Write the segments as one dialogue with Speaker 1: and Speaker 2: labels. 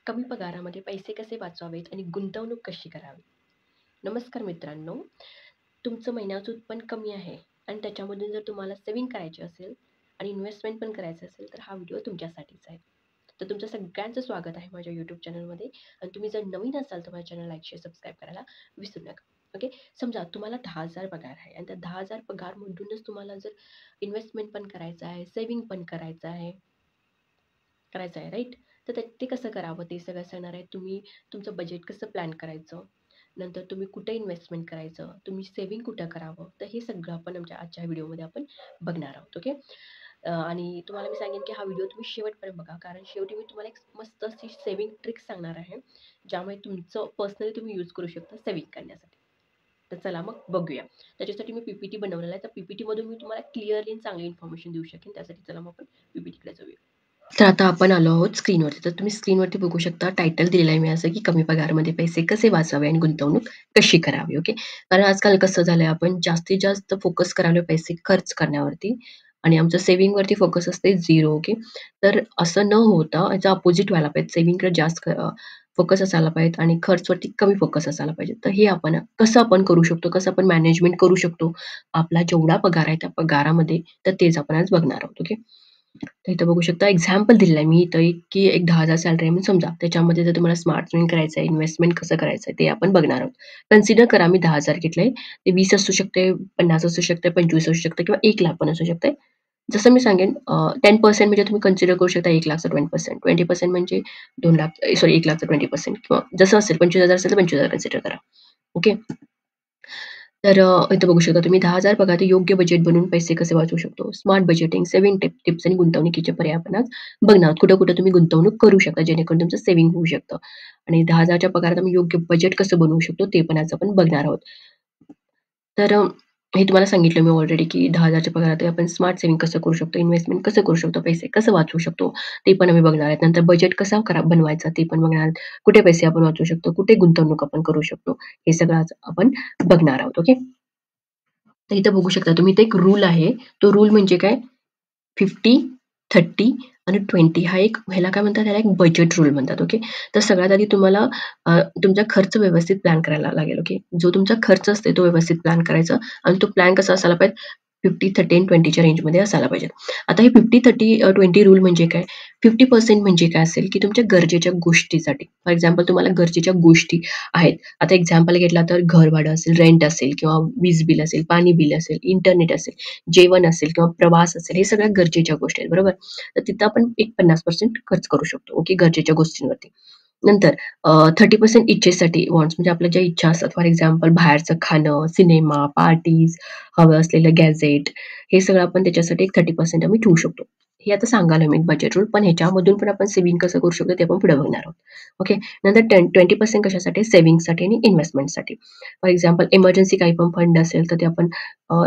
Speaker 1: कमी पगारामध्ये पैसे कसे वाचवावेत आणि गुंतवणूक कशी करावी? नमस्कार मित्रांनो, तुमचं महिन्याचं उत्पन्न कमी आहे आणि त्याच्यामधून जर तुम्हाला सेव्हिंग करायची असेल आणि इन्व्हेस्टमेंट पण करायचं असेल, तर हा व्हिडिओ तुमच्यासाठीच आहे. तर तुमचं सगळ्यांचं स्वागत आहे माझ्या यूट्यूब चॅनलमध्ये आणि तुम्ही जर नवीन असाल तर माझ्या चॅनल लाईक, शेअर, सबस्क्राईब करायला विसरू नका. ओके. समजा तुम्हाला 10,000 पगार आहे आणि त्या 10,000 पगारमधूनच तुम्हाला जर इन्व्हेस्टमेंट पण करायचं आहे, सेव्हिंग पण करायचं आहे राईट. तर ते कसं करावं ते सगळं सांगणार आहे. तुम्ही तुमचं बजेट कसं प्लॅन करायचं, नंतर तुम्ही कुठे इन्व्हेस्टमेंट करायचं, तुम्ही सेव्हिंग कुठं करावं, तर हे सगळं आपण आमच्या आजच्या व्हिडिओमध्ये आपण बघणार आहोत. ओके. आणि तुम्हाला मी सांगेन की हा व्हिडिओ तुम्ही शेवटपर्यंत बघा, कारण शेवटी मी तुम्हाला एक मस्त अशी सेव्हिंग ट्रिक्स सांगणार आहे, ज्यामुळे तुमचं पर्सनली तुम्ही यूज करू शकता सेव्हिंग करण्यासाठी. तर चला मग बघूया. त्याच्यासाठी मी पी बनवलेला आहे. तर पी-पी-टीमधून मी तुम्हाला क्लिअरली आणि चांगली इन्फॉर्मेशन देऊ शकेन. त्यासाठी चला मग आपण पी-पी-टीकडे जाऊया. तर आता आपण आलो आहोत स्क्रीनवरती. तर तुम्ही स्क्रीनवरती बघू शकता टायटल दिलेलं आहे मी असं, की कमी पगारामध्ये पैसे कसे वाचवावे आणि गुंतवणूक कशी करावी. ओके. कारण आजकाल कसं झालंय, आपण जास्तीत जास्त फोकस करायला पैसे खर्च करण्यावरती आणि आमचं सेव्हिंगवरती फोकस असते 0. ओके. तर असं न होता याचा अपोझिट व्हायला पाहिजे. सेव्हिंगकडे जास्त फोकस असायला पाहिजे आणि खर्चवरती कमी फोकस असायला पाहिजे. तर हे आपण कसं करू शकतो, कसं आपण मॅनेजमेंट करू शकतो, आपला जेवढा पगार आहे त्या पगारामध्ये, तर तेच आपण आज बघणार आहोत. ओके. तर इथं बघू शकता एक्झाम्पल दिलेलं आहे मी इथं एक, की एक 10,000 सॅलरी आहे म्हणून समजा. त्याच्यामध्ये जर तुम्हाला स्मार्ट सेव्हिंग करायचं आहे, इन्व्हेस्टमेंट कसं करायचं आहे ते आपण बघणार आहोत. कन्सिडर करा मी 10,000 घेतलंय. ते 20 असू शकते, 50 असू शकते, 25 असू शकते किंवा 1,00,000 पण असू शकते. जसं मी सांगेन 10% म्हणजे तुम्ही कन्सिडर करू शकता 1,00,000चं 20%. 20% म्हणजे 2,00,000 सॉरी 1,00,000चं 20% किंवा जसं असेल 25,000 असेल तर 25,000 कन्सिडर करा. ओके. तर इथं बघू शकता तुम्ही 10,000 पगार ते योग्य बजेट बनवून पैसे कसे वाचवू शकतो. स्मार्ट बजेटिंग, सेव्हिंग टिप्स आणि गुंतवणुकीचे पर्याय आपण आज बघणार आहोत. कुठं-कुठं तुम्ही गुंतवणूक करू शकता जेणेकरून तुमचं सेव्हिंग होऊ शकतं. आणि 10,000च्या पगारात आम्ही योग्य बजेट कसं बनवू शकतो ते पण आज आपण बघणार आहोत. तर हे तुम्हाला सांगितलं मी ऑलरेडी, की 10,000च्या पगारात आपण स्मार्ट सेव्हिंग कसं करू शकतो, इन्व्हेस्टमेंट कसं करू शकतो, पैसे कसं वाचवू शकतो, ते पण आम्ही बघणार आहेत. नंतर बजेट कसा बनवायचा ते पण बघणार आहोत. कुठे पैसे आपण वाचवू शकतो, कुठे गुंतवणूक आपण करू शकतो, हे सगळं आज आपण बघणार आहोत. ओके. तर इथं बघू शकता तुम्ही, इथे एक रूल आहे. तो रूल म्हणजे काय 50, 30 आणि 20 हा एक ह्याला काय म्हणतात, ह्याला एक बजेट रूल म्हणतात. ओके. तर सगळ्यात आधी तुम्हाला तुमचा खर्च व्यवस्थित प्लॅन करायला लागेल. ओके. जो तुमचा खर्च असते तो व्यवस्थित प्लॅन करायचा आणि तो प्लॅन कसा असायला पाहिजे 50, 30 आणि 20च्या रेंजमध्ये असायला पाहिजे. आता हे 50, 30, 20 रूल म्हणजे काय? 50% म्हणजे काय असेल, की तुमच्या गरजेच्या गोष्टीसाठी. फॉर एक्झाम्पल तुम्हाला गरजेच्या गोष्टी आहेत. आता एक्झाम्पल घेतला तर घर भाडं असेल, रेंट असेल किंवा वीज बिल असेल, पाणी बिल असेल, इंटरनेट असेल, जेवण असेल किंवा प्रवास असेल, हे सगळ्या गरजेच्या गोष्टी आहेत, बरोबर? तर तिथं आपण एक 50% खर्च करू शकतो, ओके, गरजेच्या गोष्टींवरती. नंतर 30% इच्छेसाठी वॉन्ट्स म्हणजे आपल्या ज्या इच्छा असतात, फॉर एक्झाम्पल बाहेरचं खाणं, सिनेमा, पार्टीज, हवं असलेलं गॅझेट, हे सगळं आपण त्याच्यासाठी एक 30% आम्ही ठेवू शकतो. हे आता सांगायला मी बजेट रूल, पण ह्याच्यामधून पण आपण सेव्हिंग कसं करू शकतो ते आपण पुढे बघणार आहोत. ओके. नंतर 20% कशासाठी? सेव्हिंगसाठी आणि इन्व्हेस्टमेंटसाठी. फॉर एक्झाम्पल इमर्जन्सी काही पण फंड असेल, तर ते आपण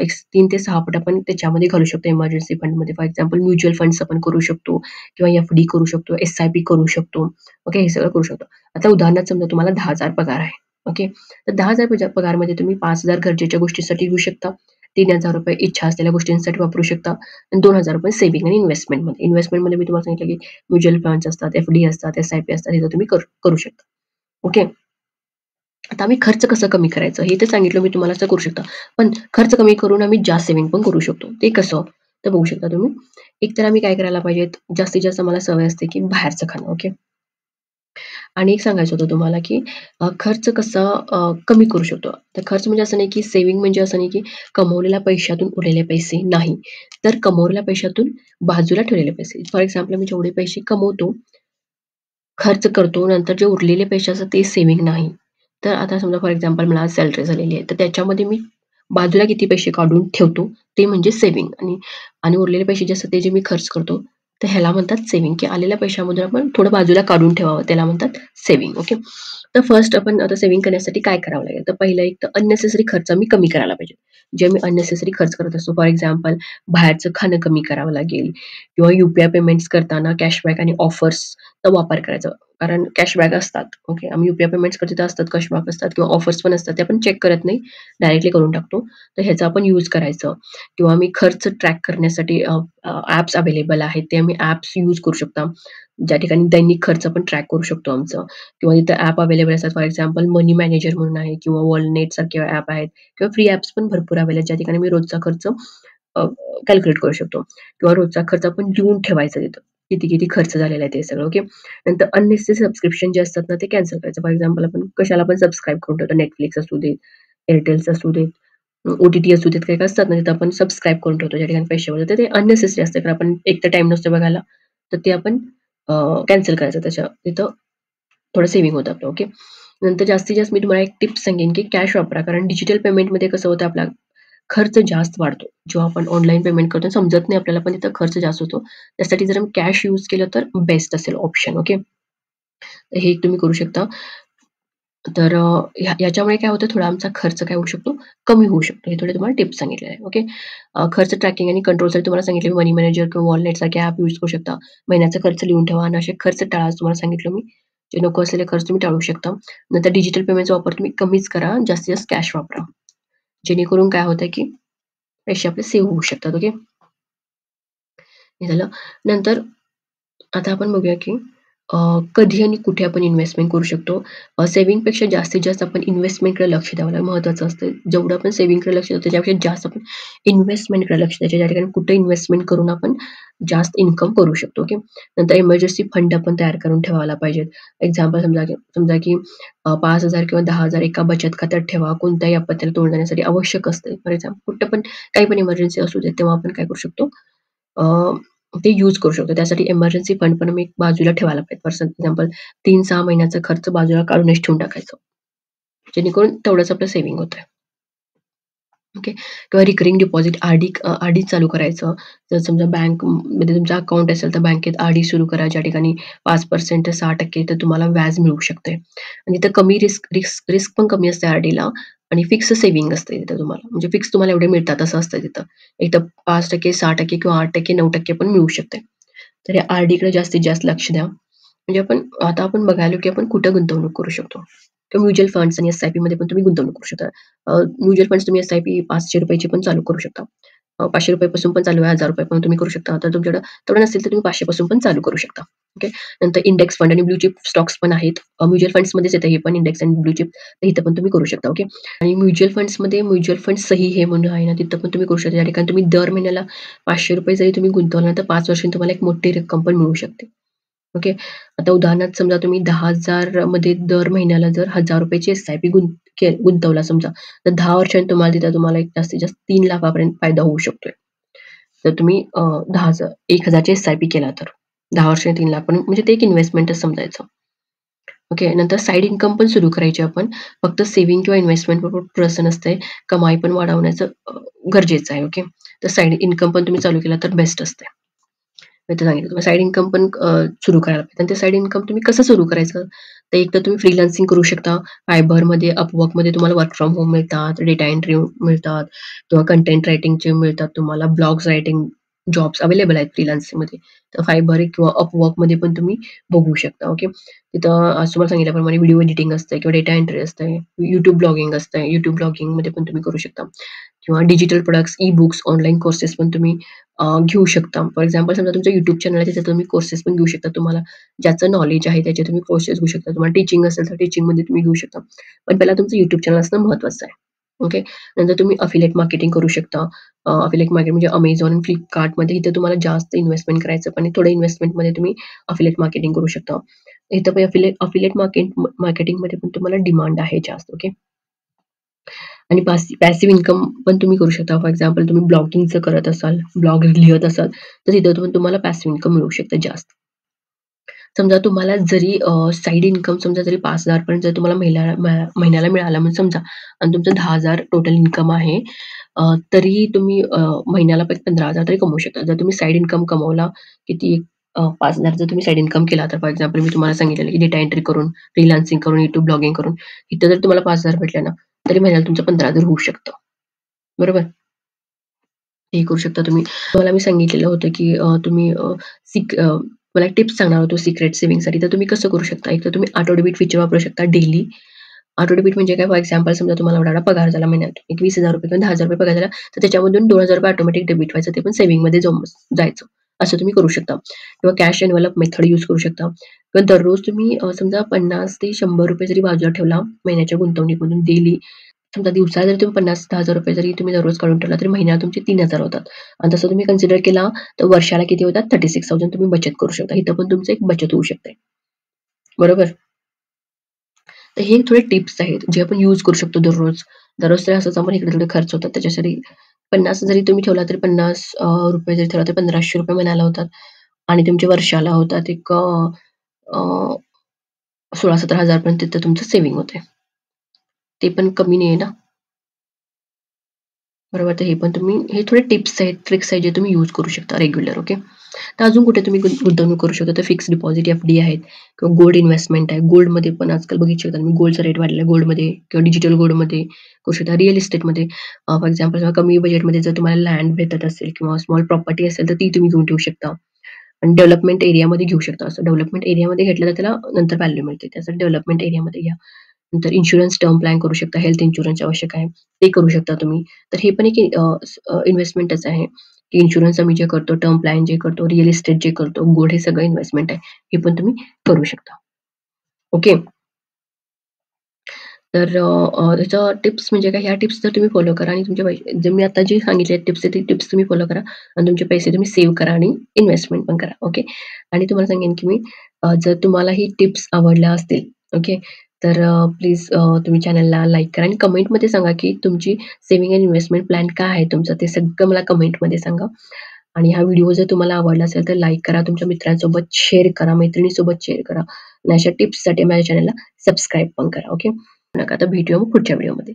Speaker 1: एक 3 ते 6 पट आपण त्याच्यामध्ये घालू शकतो इमर्जन्सी फंडमध्ये. फॉर एक्झाम्पल म्युच्युअल फंड्स आपण करू शकतो किंवा एफ-डी करू शकतो, एस-आय-पी करू शकतो. ओके, हे सगळं करू शकतो. आता उदाहरणार्थ समजा तुम्हाला 10,000 पगार आहे. ओके. तर 10,000 पगारमध्ये तुम्ही 5,000 गरजेच्या गोष्टींसाठी घेऊ शकता. ₹3,000 इच्छा असलेल्या गोष्टींसाठी वापरू शकता आणि ₹2,000 सेव्हिंग आणि इन्व्हेस्टमेंटमध्ये. इन्व्हेस्टमेंटमध्ये मी तुम्हाला सांगितलं, की म्युच्युअल फंड्स असतात, एफ-डी असतात, एस-आय-पी असतात, हे तुम्ही करू करू शकता. ओके. आता आम्ही खर्च कसं कमी करायचं हे तर सांगितलं मी तुम्हाला, असं करू शकता. पण खर्च कमी करून आम्ही जास्त सेव्हिंग पण करू शकतो. ते कसं? तर बघू शकता तुम्ही. एक तर आम्ही काय करायला पाहिजे, जास्तीत जास्त मला सवय असते, की बाहेरचं खाणं. ओके. आणि एक सांगायचं होतं तुम्हाला, की खर्च कसा कमी करू शकतो. तर खर्च म्हणजे असं नाही, की सेव्हिंग म्हणजे असं नाही, की कमवलेल्या पैशातून उरलेले पैसे नाही. तर कमवलेल्या पैशातून बाजूला ठेवलेले पैसे. फॉर एक्झाम्पल मी जेवढे पैसे कमवतो, खर्च करतो, नंतर जे उरलेले पैसे असतात ते सेव्हिंग नाही. तर आता समजा फॉर एक्झाम्पल मला सॅलरी झालेली आहे, तर त्याच्यामध्ये मी बाजूला किती पैसे काढून ठेवतो, ते म्हणजे सेव्हिंग आणि आणि उरलेले पैसे जे असतात ते जे मी खर्च करतो, तर ह्याला म्हणतात सेव्हिंग, की आलेल्या पैशामधून आपण थोडं बाजूला काढून ठेवावं, त्याला म्हणतात सेव्हिंग. ओके. तर फर्स्ट आपण आता सेव्हिंग करण्यासाठी काय करावं लागेल? तर पहिलं एक तर अननेसेसरी खर्च आम्ही कमी करायला पाहिजे. जे मी अननेसेसरी खर्च करत असतो, फॉर एक्झाम्पल बाहेरचं खाणं कमी करावं लागेल किंवा यू पेमेंट्स करताना कॅशबॅक आणि ऑफर्सचा वापर करायचा. कारण कॅशबॅक असतात. ओके. आम्ही यू पेमेंट्स करतो तिथं असतात, कॅशबॅक असतात किंवा ऑफर्स पण असतात. ते आपण चेक करत नाही, डायरेक्टली करून टाकतो. तर ह्याचा आपण यूज करायचं किंवा आम्ही खर्च ट्रॅक करण्यासाठी ॲप्स अवेलेबल आहेत. ते आम्ही ॲप्स यूज करू शकता. ज्या ठिकाणी दैनिक खर्च आपण ट्रॅक करू शकतो आमचं किंवा तिथं ॲप अवेलेबल असतात. फॉर एक्झाम्पल मनी मॅनेजर म्हणून आहे किंवा वॉलनेट सारखे ॲप आहेत किंवा फ्री ॲप्स पण भरपूर अवेलेबल आहेत, ज्या ठिकाणी मी रोजचा खर्च कॅल्क्युलेट करू शकतो किंवा रोजचा खर्च आपण लिहून ठेवायचा तिथं. किती खर्च झालेला आहे ते सगळं. ओके. नंतर अननेसेसरी सबस्क्रिप्शन जे असतात ना, ते कॅन्सल करायचं. फॉर एक्झाम्पल आपण कशाला पण सबस्क्राईब करून ठेवतो. Netflix असू दे, Airtelचं असू दे, ओ-टी-टी असू देत, काही असतात ना, तिथं आपण सबस्क्राईब करून ठेवतो, ज्या ठिकाणी पैसे वगैरे तर ते अननेसेसरी असतं. कारण आपण एक तर टाईम नसतो बघायला, तर ते आपण कॅन्सल करायचं. तिथं थोडं सेव्हिंग होतं आपलं. ओके. नंतर जास्तीत जास्त मी तुम्हाला एक टिप सांगेन, की कॅश वापरा. कारण डिजिटल पेमेंटमध्ये कसं होतं आपला खर्च जास्त वाढतो. जेव्हा आपण ऑनलाईन पेमेंट करतो समजत नाही आपल्याला, पण तिथं खर्च जास्त होतो. त्यासाठी जर कॅश यूज केलं तर बेस्ट असेल ऑप्शन. ओके. हे एक तुम्ही करू शकता. तर ह्याच्यामुळे काय होतं थोडा आमचा खर्च काय होऊ शकतो, कमी होऊ शकतो. हे थोडे तुम्हाला टिप्स सांगितले आहे. ओके. खर्च ट्रॅकिंग आणि कंट्रोलसाठी तुम्हाला सांगितले मनी मॅनेजर किंवा वॉलनेटसारखे ॲप यूज करू शकता. महिन्याचा खर्च लिहून ठेवा आणि असे खर्च टाळा तुम्हाला सांगितलं मी. जे नको असलेले खर्च तुम्ही टाळू शकता. नंतर डिजिटल पेमेंटचा वापर तुम्ही कमीच करा. जास्तीत जास्त कॅश वापरा. जेणेकरून काय होतं, की पैसे आपले सेव्ह होऊ शकतात. ओके. हे झालं. नंतर आता आपण बघूया, की अ, कधी आणि कुठे आपण इन्व्हेस्टमेंट करू शकतो. सेव्हिंगपेक्षा जास्तीत जास्त आपण इन्व्हेस्टमेंटकडे लक्ष द्यावं महत्त्वाचं असतं. जेवढं आपण सेव्हिंगकडे लक्ष देतो त्याच्यापेक्षा जास्त आपण इन्व्हेस्टमेंटकडे लक्ष द्यायचं. ज्या ठिकाणी कुठे इन्व्हेस्टमेंट करून आपण जास्त इन्कम करू शकतो. ओके. नंतर इमर्जन्सी फंड आपण तयार करून ठेवायला पाहिजेत. एक्झाम्पल समजा की 5,000 किंवा 10,000 एका बचत खात्यात ठेवा. कोणत्याही आपत्तीला तोंड देण्यासाठी आवश्यक असते. फॉर एक्झाम्पल कुठं पण काही पण इमर्जन्सी असू दे, तेव्हा आपण काय करू शकतो ते यूज करू शकतो. त्यासाठी इमर्जन्सी फंड पण आम्ही बाजूला ठेवायला पाहिजे. फॉर एक्झाम्पल 3-6 महिन्याचा खर्च बाजूला काढूनच ठेवून टाकायचं. जेणेकरून तेवढंच आपलं सेव्हिंग होतंय. ओके. किंवा रिकरिंग डिपॉझिट आर-डी चालू करायचं. जर समजा बँकमध्ये तुमचं अकाउंट असेल, तर बँकेत आर-डी सुरू करा, ज्या ठिकाणी 5% ते 6% तर तुम्हाला व्याज मिळू शकते. आणि तिथं कमी रिस्क रिस्क पण कमी असते आर-डीला आणि फिक्स सेव्हिंग असते तिथं तुम्हाला. म्हणजे फिक्स तुम्हाला एवढे मिळतात असं असतं तिथं. एकतर 5%, 6% किंवा 8%, 9% पण मिळू शकते. तर या आर-डीकडे जास्तीत जास्त लक्ष द्या. म्हणजे आता आपण बघायलो, की आपण कुठं गुंतवणूक करू शकतो. किंवा म्युच्युअल फंड्स आणि एस-आय-पीमध्ये पण तुम्ही गुंतवणूक करू शकता. म्युच्युअल फंड्स तुम्ही एस-आय-पी ₹500 ची पण चालू करू शकता. ₹500 पासून पण चालू आहे, ₹1000 पण तुम्ही करू शकता. तर तुमच्याकडे तेवढं नसेल तर तुम्ही 500 पासून पण चालू करू शकता. ओके. नंतर इंडेक्स फंड आणि ब्लू चिप स्टॉक्स पण आहेत. म्युच्युअल फंड्समध्येच येतं हे पण इंडेक्स आणि ब्लू चिप. तर इथं पण तुम्ही करू शकता. ओके. आणि म्युच्युअल फंड्समध्ये म्युच्युअल फंड सही हे म्हणून आहे ना, तिथं पण तुम्ही करू शकता. त्या ठिकाणी तुम्ही दर महिन्याला ₹500 जरी तुम्ही गुंतवला तर 5 वर्षांनी तुम्हाला एक मोठी रक्कम पण मिळू शकते. ओके. आता उदाहरणार्थ समजा तुम्ही 10,000 मध्ये दर महिन्याला जर ₹1000 ची एस-आय-पी गुंतवला समजा, तर 10 वर्षांनी तुम्हाला एक जास्तीत जास्त 3,00,000 पर्यंत फायदा होऊ शकतोय. जर तुम्ही 1,000 ची एस-आय-पी केला तर. 10 वर्षांनी 3,00,000 पण म्हणजे ते एक इन्व्हेस्टमेंटच समजायचं. ओके. नंतर साइड इन्कम पण सुरू करायची आपण. फक्त सेव्हिंग किंवा इन्व्हेस्टमेंटवर पुरेसं नसतंय. कमाई पण वाढवण्याचं गरजेचं आहे. ओके. तर साइड इन्कम पण तुम्ही चालू केला तर बेस्ट असते. मी तर सांगितलं तुम्हाला साइड इन्कम पण सुरू करायला पाहिजे आणि ते साइड इन्कम तुम्ही कसं सुरू करायचं? तर एक तर तुम्ही फ्रीलान्सिंग करू शकता. Fiverrमध्ये, Upworkमध्ये तुम्हाला वर्क फ्रॉम होम मिळतात, डेटा एंट्री मिळतात किंवा कंटेंट रायटिंगचे मिळतात तुम्हाला. ब्लॉग्स रायटिंग जॉब्स अवेलेबल आहेत फ्रीलान्सिंगमध्ये. तर Fiverr किंवा Upworkमध्ये पण तुम्ही बघू शकता. ओके. तिथं तुम्हाला सांगितल्याप्रमाणे व्हिडिओ एडिटिंग असते किंवा डेटा एंट्री असते. YouTube ब्लॉगिंग असतं. YouTube ब्लॉगिंगमध्ये पण तुम्ही करू शकता किंवा digital products, e-books, online courses पण तुम्ही घेऊ शकता. फॉर एक्झाम्पल समजा तुमचं YouTube चॅनल आहे, तिथे तुम्ही कोर्सेस पण घेऊ शकता. तुम्हाला ज्याचं नॉलेज आहे त्याचे तुम्ही कोर्सेस घेऊ शकता. तुम्हाला टीचिंग असेल तर टीचिंगमध्ये तुम्ही घेऊ शकता. पण पहिला तुमचं YouTube चॅनल असणं महत्त्वाचं आहे. ओके. नंतर तुम्ही अफिलिएट मार्केटिंग करू शकता. अफिलिएट मार्केट म्हणजे Amazon आणि Flipkartमध्ये इथे तुम्हाला जास्त इन्व्हेस्टमेंट करायचं पण थोडं इन्व्हेस्टमेंटमध्ये तुम्ही अफिलिएट मार्केटिंग करू शकता. इथं पण अफिलिएट मार्केटिंगमध्ये पण तुम्हाला डिमांड आहे जास्त. ओके. आणि पॅसिव्ह इन्कम पण तुम्ही करू शकता. फॉर एक्झाम्पल तुम्ही ब्लॉगिंगचं करत असाल, ब्लॉग लिहत असाल, तर तिथं पण तुम्हाला पॅसिव्ह इन्कम मिळू शकतं जास्त. समजा तुम्हाला जरी साइड इन्कम समजा जरी 5,000 पर्यंत जर तुम्हाला महिन्याला मिळाला म्हणून समजा आणि तुमचं 10,000 टोटल इन्कम आहे, तरीही तुम्ही महिन्याला 15,000 तरी कमवू शकता. जर तुम्ही साइड इन्कम कमवला किती 5,000 जर तुम्ही साइड इन्कम केला, तर फॉर एक्झाम्पल मी तुम्हाला सांगितलेलं की डेटा एंट्री करून, फ्रीलान्सिंग करून, YouTube ब्लॉगिंग करून, इथं जर तुम्हाला 5,000 भेटले ना, तरी महिन्याला तुमचं 15,000 होऊ शकतं. बरोबर? हे करू शकता तुम्ही. तुम्हाला मी सांगितलेलं होतं, की तुम्ही तुम्हाला टिप्स सांगणार होतो सिक्रेट सेव्हिंगसाठी. तर तुम्ही कसं करू शकता? एक तर तुम्ही ऑटो डेबिट फीचर वापरू शकता डेली. ऑटो डेबिट म्हणजे काय? फॉर एक्झाम्पल समजा तुम्हाला एवढा पगार झाला महिन्यात, एक ₹20,000 किंवा ₹10,000 पगार झाला, तर त्याच्यामधून ₹2,000 ऑटोमॅटिक डेबिट व्हायचं. ते पण सेव्हिंगमध्ये जायचं. असं तुम्ही करू शकता किंवा कॅश एन्व्हलप मेथड यूज करू शकता किंवा दररोज तुम्ही समजा ₹50 ते ₹100 जरी बाजूला ठेवला महिन्याच्या गुंतवणुकीमधून डेली, समजा दिवसाला जरी तुम्ही ₹50,000 जरी तुम्ही दररोज काढून ठेवला, तरी महिन्याला तुमचे 3,000 होतात आणि तसं तुम्ही कन्सिडर केला, तर वर्षाला किती होतात? 36,000 तुम्ही बचत करू शकता. इथं पण तुमचं एक बचत होऊ शकते. बरोबर? तर हे थोडे टिप्स आहेत, जे आपण यूज करू शकतो दररोज. दररोज तर असंच आपण इकडे-तिकडे खर्च होतात. त्याच्यासाठी 50 जरी तुम्ही ठेवला, तरी 50 रुपये जरी ठेवला, तर ₹1,500 महिन्याला होतात आणि तुमच्या वर्षाला होतात एक अ, 16,000-17,000 पर्यंत तिथं तुमचं सेव्हिंग होतंय. ते पण कमी नाहीये ना. बरोबर. तर हे पण तुम्ही हे थोडे टिप्स आहेत, ट्रिक्स आहेत, जे तुम्ही यूज करू शकता रेग्युलर. ओके. तर अजून कुठे तुम्ही गुंतवणूक करू शकता, तर फिक्स्ड डिपॉझिट एफ-डी आहेत किंवा गोल्ड इन्व्हेस्टमेंट आहे. गोल्डमध्ये पण आजकाल बघू शकता तुम्ही गोल्डचा रेट वाढलेला आहे. गोल्डमध्ये किंवा डिजिटल गोल्डमध्ये करू शकता. रिअल इस्टेटमध्ये फॉर एक्झाम्पल समजा कमी बजेटमध्ये जर तुम्हाला लँड भेटत असेल किंवा स्मॉल प्रॉपर्टी असेल, तर ती तुम्ही घेऊन ठेवू शकता. आणि डेव्हलपमेंट एरियामध्ये घेऊ शकता. असं डेव्हलपमेंट एरियामध्ये घेतलं तर त्याला नंतर व्हॅल्यू मिळते. त्यासाठी डेव्हलपमेंट एरियामध्ये घ्या. नंतर इन्शुरन्स टर्म प्लॅन करू शकता. हेल्थ इन्शुरन्स आवश्यक आहे. ते करू शकता तुम्ही. तर हे पण एक इन्व्हेस्टमेंटच आहे. की इन्शुरन्स आम्ही जे करतो, टर्म प्लॅन जे करतो, रिअल इस्टेट जे करतो, गोल्ड हे सगळं इन्व्हेस्टमेंट आहे. हे पण तुम्ही करू शकता. ओके. तर त्याच्या टिप्स म्हणजे काय, ह्या टिप्स जर तुम्ही फॉलो करा आणि तुमचे पैसे जे मी आता जे सांगितले टिप्स आहे, ते टिप्स तुम्ही फॉलो करा आणि तुमचे पैसे तुम्ही सेव्ह करा आणि इन्व्हेस्टमेंट पण करा. ओके. आणि तुम्हाला सांगेन की मी जर तुम्हाला ही टिप्स आवडल्या असतील, ओके, तर प्लीज तुम्ही चॅनलला लाईक करा आणि कमेंटमध्ये सांगा की तुमची सेव्हिंग अँड इन्व्हेस्टमेंट प्लॅन काय आहे तुमचं, ते सगळं मला कमेंटमध्ये सांगा. आणि हा व्हिडिओ जर तुम्हाला आवडला असेल, तर लाईक करा, तुमच्या मित्रांसोबत शेअर करा, मैत्रिणीसोबत शेअर करा आणि अशा टिप्ससाठी माझ्या चॅनलला सबस्क्राईब पण करा. ओके. नका. आता भेटूया मग पुढच्या व्हिडिओमध्ये.